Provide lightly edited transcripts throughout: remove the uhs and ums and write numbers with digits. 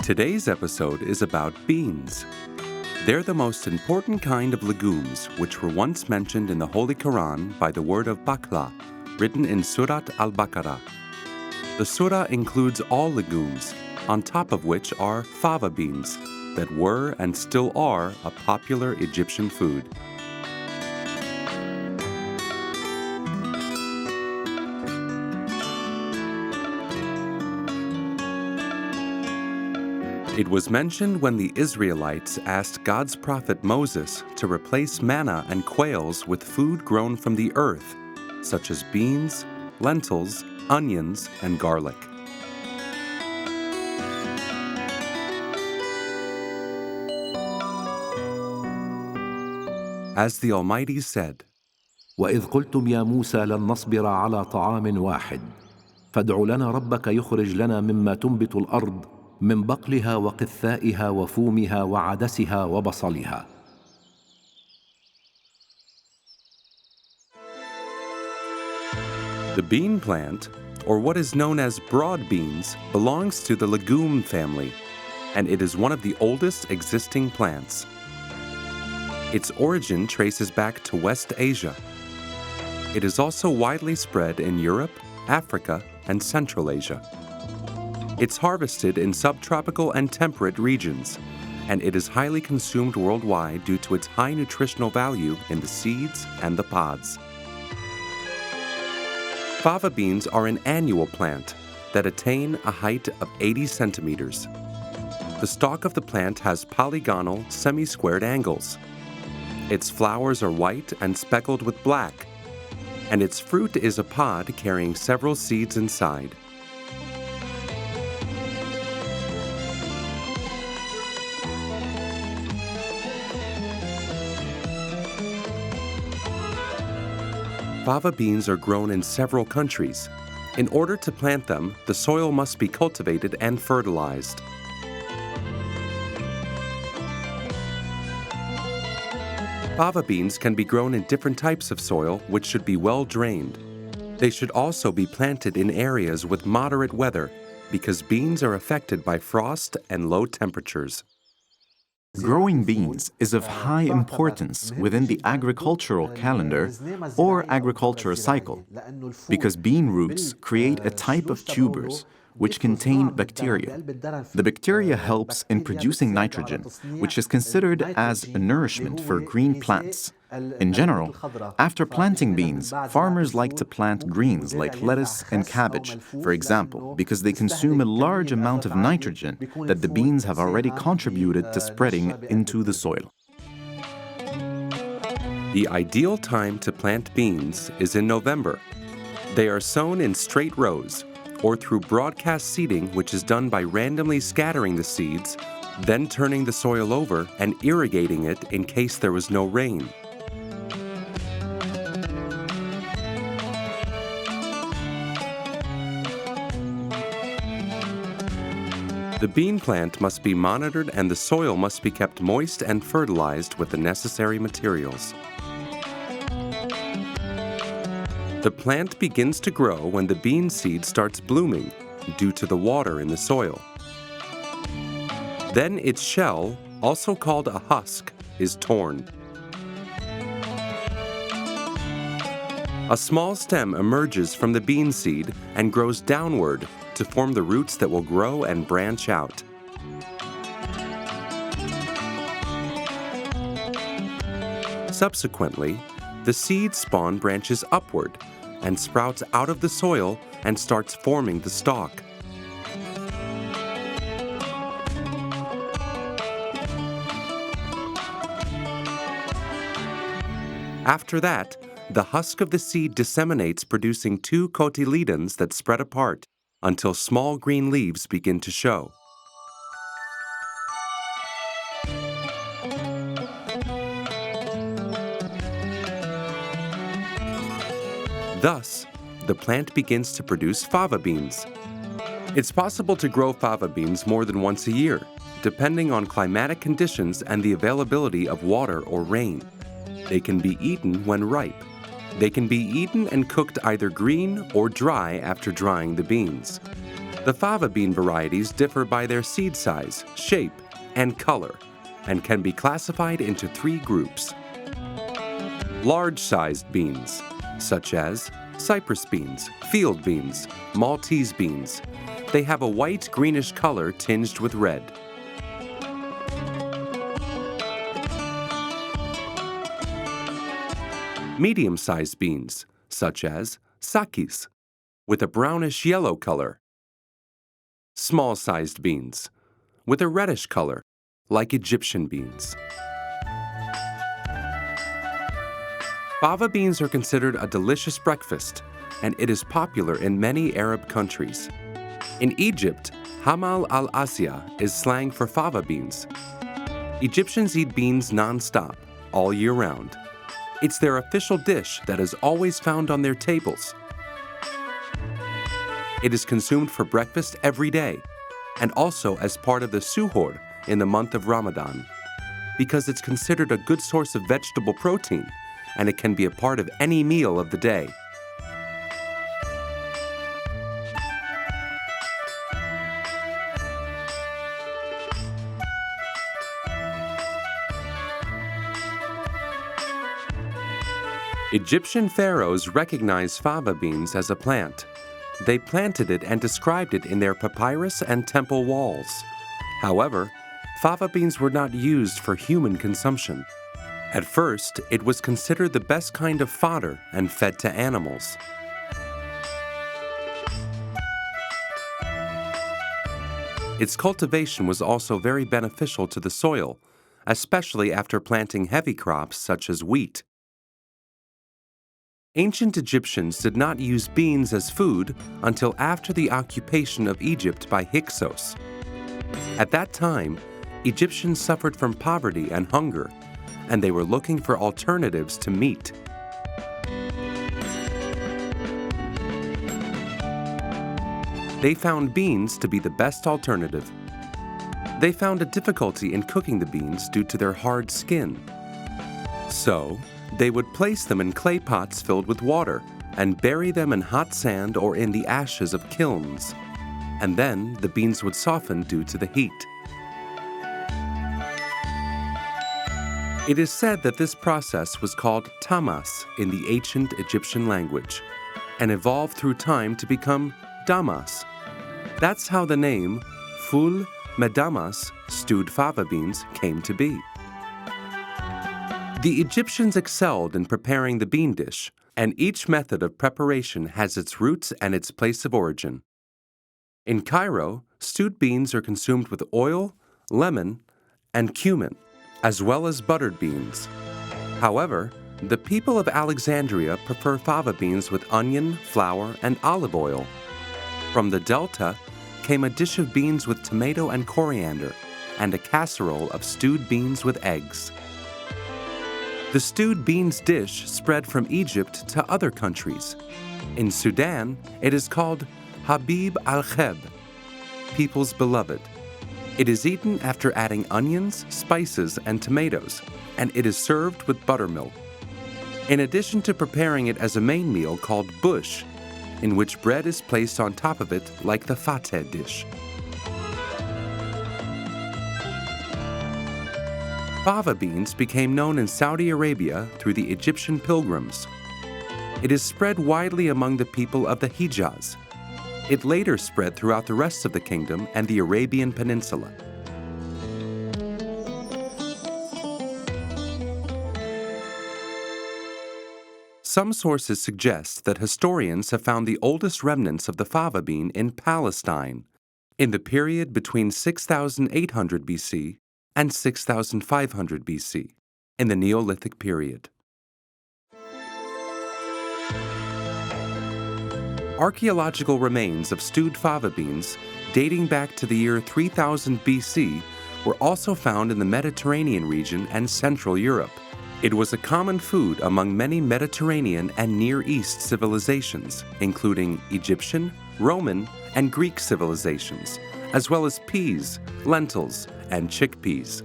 Today's episode is about beans. They're the most important kind of legumes, which were once mentioned in the Holy Quran by the word of bakla, written in Surat al-Baqarah. The surah includes all legumes, on top of which are fava beans, that were and still are a popular Egyptian food. It was mentioned when the Israelites asked God's prophet Moses to replace manna and quails with food grown from the earth, such as beans, lentils, onions, and garlic. As the Almighty said, وإذ قلتم يا موسى لن نصبر على طعام واحد فادع لنا ربك يخرج لنا مما تنبت الأرض من بقلها وقثائها وفومها وعدسها وبصلها. The bean plant, or what is known as broad beans, belongs to the legume family, and it is one of the oldest existing plants. Its origin traces back to West Asia. It is also widely spread in Europe, Africa, and Central Asia. It's harvested in subtropical and temperate regions, and it is highly consumed worldwide due to its high nutritional value in the seeds and the pods. Fava beans are an annual plant that attain a height of 80 centimeters. The stalk of the plant has polygonal, semi-squared angles. Its flowers are white and speckled with black, and its fruit is a pod carrying several seeds inside. Fava beans are grown in several countries. In order to plant them, the soil must be cultivated and fertilized. Fava beans can be grown in different types of soil, which should be well drained. They should also be planted in areas with moderate weather, because beans are affected by frost and low temperatures. Growing beans is of high importance within the agricultural calendar or agricultural cycle because bean roots create a type of tubers which contain bacteria. The bacteria helps in producing nitrogen, which is considered as a nourishment for green plants. In general, after planting beans, farmers like to plant greens like lettuce and cabbage, for example, because they consume a large amount of nitrogen that the beans have already contributed to spreading into the soil. The ideal time to plant beans is in November. They are sown in straight rows, or through broadcast seeding, which is done by randomly scattering the seeds, then turning the soil over and irrigating it in case there was no rain. The bean plant must be monitored and the soil must be kept moist and fertilized with the necessary materials. The plant begins to grow when the bean seed starts blooming due to the water in the soil. Then its shell, also called a husk, is torn. A small stem emerges from the bean seed and grows downward to form the roots that will grow and branch out. Subsequently, the seed spawn branches upward and sprouts out of the soil and starts forming the stalk. After that, the husk of the seed disseminates, producing two cotyledons that spread apart until small green leaves begin to show. Thus, the plant begins to produce fava beans. It's possible to grow fava beans more than once a year, depending on climatic conditions and the availability of water or rain. They can be eaten when ripe. They can be eaten and cooked either green or dry after drying the beans. The fava bean varieties differ by their seed size, shape, and color, and can be classified into 3 groups. Large-sized beans, such as cypress beans, field beans, Maltese beans. They have a white-greenish color tinged with red. Medium-sized beans, such as sakis, with a brownish-yellow color. Small-sized beans, with a reddish color, like Egyptian beans. Fava beans are considered a delicious breakfast, and it is popular in many Arab countries. In Egypt, Hamal al-Asya is slang for fava beans. Egyptians eat beans non-stop, all year round. It's their official dish that is always found on their tables. It is consumed for breakfast every day, and also as part of the suhoor in the month of Ramadan, because it's considered a good source of vegetable protein, and it can be a part of any meal of the day. Egyptian pharaohs recognized fava beans as a plant. They planted it and described it in their papyrus and temple walls. However, fava beans were not used for human consumption. At first, it was considered the best kind of fodder and fed to animals. Its cultivation was also very beneficial to the soil, especially after planting heavy crops such as wheat. Ancient Egyptians did not use beans as food until after the occupation of Egypt by Hyksos. At that time, Egyptians suffered from poverty and hunger, and they were looking for alternatives to meat. They found beans to be the best alternative. They found a difficulty in cooking the beans due to their hard skin. So, they would place them in clay pots filled with water and bury them in hot sand or in the ashes of kilns. And then the beans would soften due to the heat. It is said that this process was called tamas in the ancient Egyptian language and evolved through time to become damas. That's how the name ful medamas, stewed fava beans, came to be. The Egyptians excelled in preparing the bean dish, and each method of preparation has its roots and its place of origin. In Cairo, stewed beans are consumed with oil, lemon, and cumin, as well as buttered beans. However, the people of Alexandria prefer fava beans with onion, flour, and olive oil. From the Delta came a dish of beans with tomato and coriander, and a casserole of stewed beans with eggs. The stewed beans dish spread from Egypt to other countries. In Sudan, it is called Habib al-Kheb, people's beloved. It is eaten after adding onions, spices, and tomatoes, and it is served with buttermilk. In addition to preparing it as a main meal called bush, in which bread is placed on top of it like the fateh dish. Fava beans became known in Saudi Arabia through the Egyptian pilgrims. It is spread widely among the people of the Hijaz. It later spread throughout the rest of the kingdom and the Arabian Peninsula. Some sources suggest that historians have found the oldest remnants of the fava bean in Palestine, in the period between 6,800 BC and 6,500 BC, in the Neolithic period. Archaeological remains of stewed fava beans dating back to the year 3000 BC were also found in the Mediterranean region and Central Europe. It was a common food among many Mediterranean and Near East civilizations, including Egyptian, Roman, and Greek civilizations, as well as peas, lentils, and chickpeas.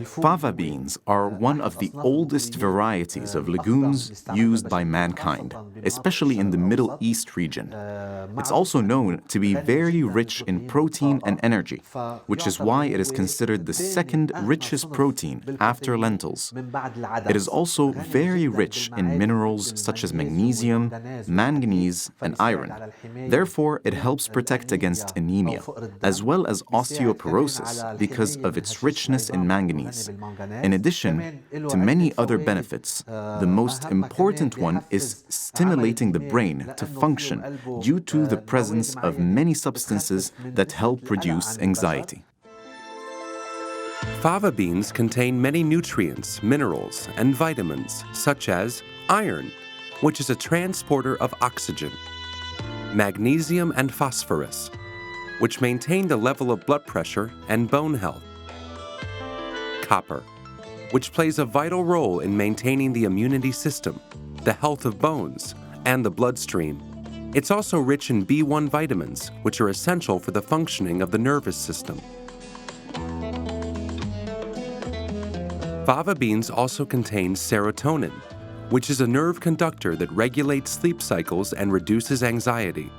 Fava beans are one of the oldest varieties of legumes used by mankind, especially in the Middle East region. It's also known to be very rich in protein and energy, which is why it is considered the second richest protein after lentils. It is also very rich in minerals such as magnesium, manganese, and iron. Therefore, it helps protect against anemia, as well as osteoporosis because of its richness in manganese. In addition to many other benefits, the most important one is stimulating the brain to function due to the presence of many substances that help reduce anxiety. Fava beans contain many nutrients, minerals, and vitamins, such as iron, which is a transporter of oxygen, magnesium and phosphorus, which maintain the level of blood pressure and bone health, copper, which plays a vital role in maintaining the immunity system, the health of bones, and the bloodstream. It's also rich in B1 vitamins, which are essential for the functioning of the nervous system. Fava beans also contain serotonin, which is a nerve conductor that regulates sleep cycles and reduces anxiety.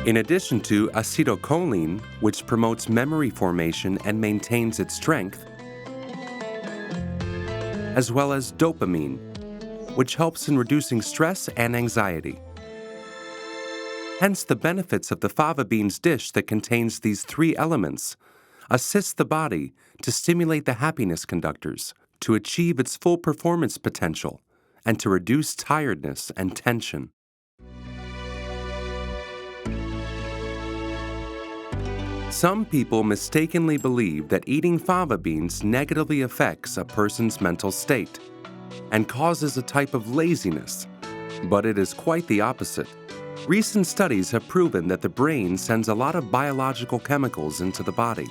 In addition to acetylcholine, which promotes memory formation and maintains its strength, as well as dopamine, which helps in reducing stress and anxiety. Hence, the benefits of the fava beans dish that contains these three elements assists the body to stimulate the happiness conductors, to achieve its full performance potential, and to reduce tiredness and tension. Some people mistakenly believe that eating fava beans negatively affects a person's mental state and causes a type of laziness, but it is quite the opposite. Recent studies have proven that the brain sends a lot of biological chemicals into the body.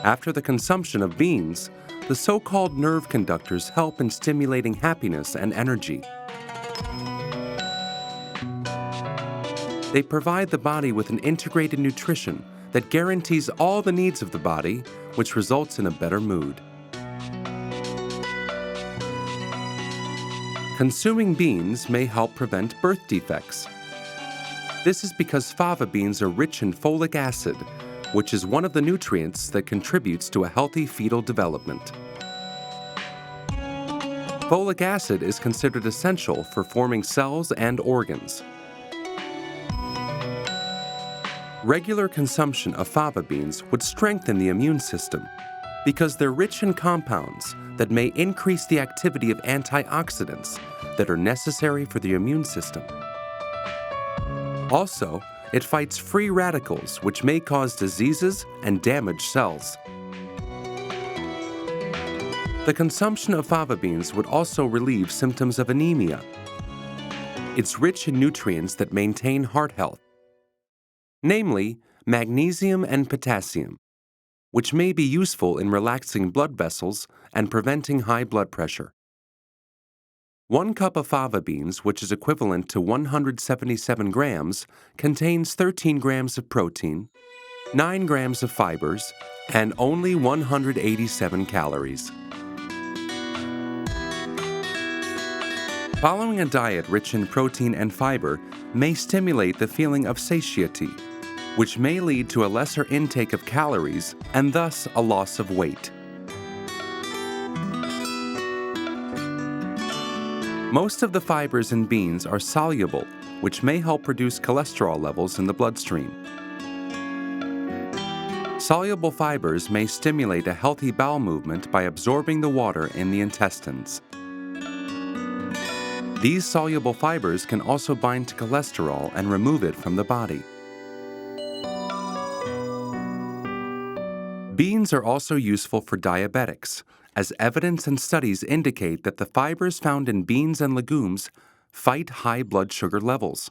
After the consumption of beans, the so-called nerve conductors help in stimulating happiness and energy. They provide the body with an integrated nutrition that guarantees all the needs of the body, which results in a better mood. Consuming beans may help prevent birth defects. This is because fava beans are rich in folic acid, which is one of the nutrients that contributes to a healthy fetal development. Folic acid is considered essential for forming cells and organs. Regular consumption of fava beans would strengthen the immune system because they're rich in compounds that may increase the activity of antioxidants that are necessary for the immune system. Also, it fights free radicals, which may cause diseases and damage cells. The consumption of fava beans would also relieve symptoms of anemia. It's rich in nutrients that maintain heart health, namely magnesium and potassium, which may be useful in relaxing blood vessels and preventing high blood pressure. 1 cup of fava beans, which is equivalent to 177 grams, contains 13 grams of protein, 9 grams of fibers, and only 187 calories. Following a diet rich in protein and fiber may stimulate the feeling of satiety, which may lead to a lesser intake of calories and thus a loss of weight. Most of the fibers in beans are soluble, which may help reduce cholesterol levels in the bloodstream. Soluble fibers may stimulate a healthy bowel movement by absorbing the water in the intestines. These soluble fibers can also bind to cholesterol and remove it from the body. Beans are also useful for diabetics, as evidence and studies indicate that the fibers found in beans and legumes fight high blood sugar levels.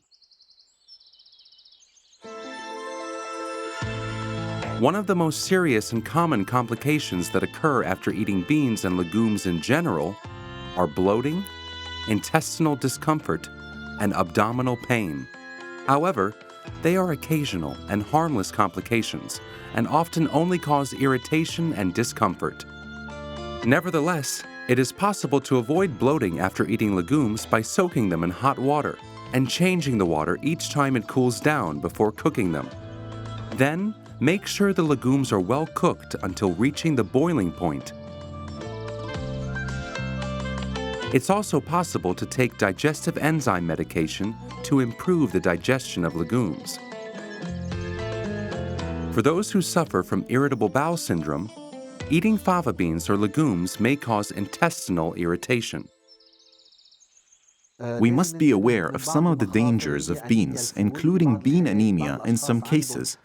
One of the most serious and common complications that occur after eating beans and legumes in general are bloating, intestinal discomfort, and abdominal pain. However, they are occasional and harmless complications and often only cause irritation and discomfort. Nevertheless, it is possible to avoid bloating after eating legumes by soaking them in hot water and changing the water each time it cools down before cooking them. Then, make sure the legumes are well cooked until reaching the boiling point. It's also possible to take digestive enzyme medication to improve the digestion of legumes. For those who suffer from irritable bowel syndrome, eating fava beans or legumes may cause intestinal irritation. We must be aware of some of the dangers of beans, including bean anemia in some cases,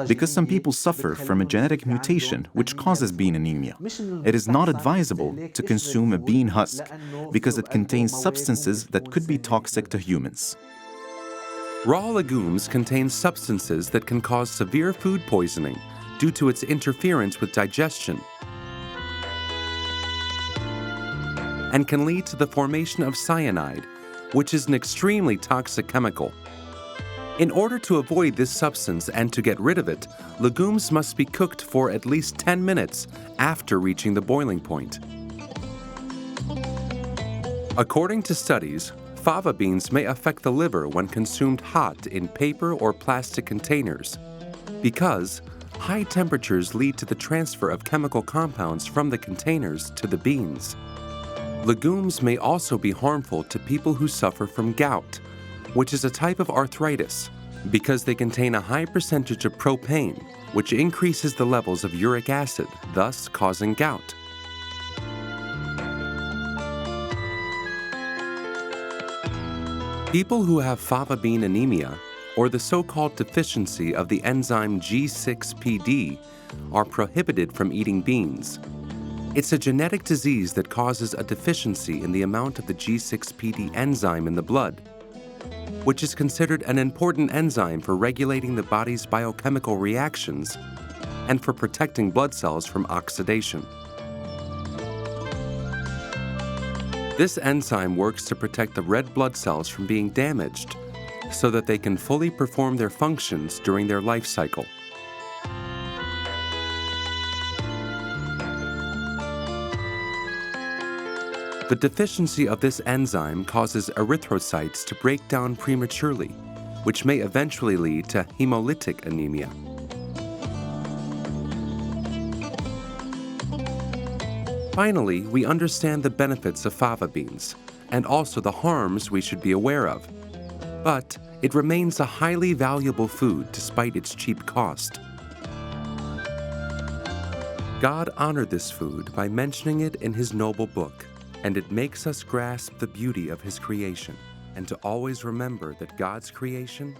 because some people suffer from a genetic mutation which causes bean anemia. It is not advisable to consume a bean husk because it contains substances that could be toxic to humans. Raw legumes contain substances that can cause severe food poisoning due to its interference with digestion and can lead to the formation of cyanide, which is an extremely toxic chemical. In order to avoid this substance and to get rid of it, legumes must be cooked for at least 10 minutes after reaching the boiling point. According to studies, fava beans may affect the liver when consumed hot in paper or plastic containers because high temperatures lead to the transfer of chemical compounds from the containers to the beans. Legumes may also be harmful to people who suffer from gout, which is a type of arthritis, because they contain a high percentage of propane, which increases the levels of uric acid, thus causing gout. People who have fava bean anemia, or the so-called deficiency of the enzyme G6PD, are prohibited from eating beans. It's a genetic disease that causes a deficiency in the amount of the G6PD enzyme in the blood, which is considered an important enzyme for regulating the body's biochemical reactions and for protecting blood cells from oxidation. This enzyme works to protect the red blood cells from being damaged so that they can fully perform their functions during their life cycle. The deficiency of this enzyme causes erythrocytes to break down prematurely, which may eventually lead to hemolytic anemia. Finally, we understand the benefits of fava beans and also the harms we should be aware of. But it remains a highly valuable food despite its cheap cost. God honored this food by mentioning it in His noble book, and it makes us grasp the beauty of His creation and to always remember that God's creation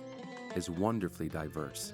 is wonderfully diverse.